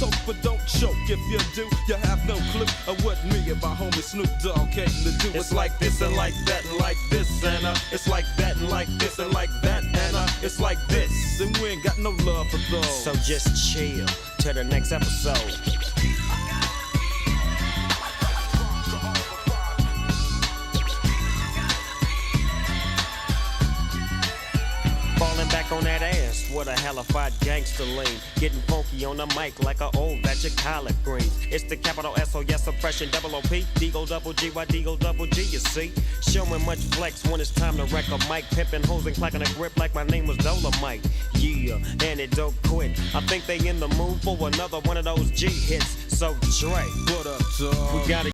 toke, but don't choke. If you do, you have no clue of what me and my homie Snoop Dogg came to do. It's like this and like that and like this and it's like that and like this and like that and it's like this, and we ain't got no love for those. So just chill till the next episode. Falling back on that ass, what a hellified gangster lean. Getting funky on the mic like a old batch of collard greens. It's the capital S-O-S oppression, double O-P, D-O double G-Y, D-O double G, you see. Showing much flex when it's time to wreck a mic. Pimping hoes and clacking a grip like my name was Dolomite. Yeah, and it don't quit. I think they in the mood for another one of those G hits. So Dre, what up, dog? We gotta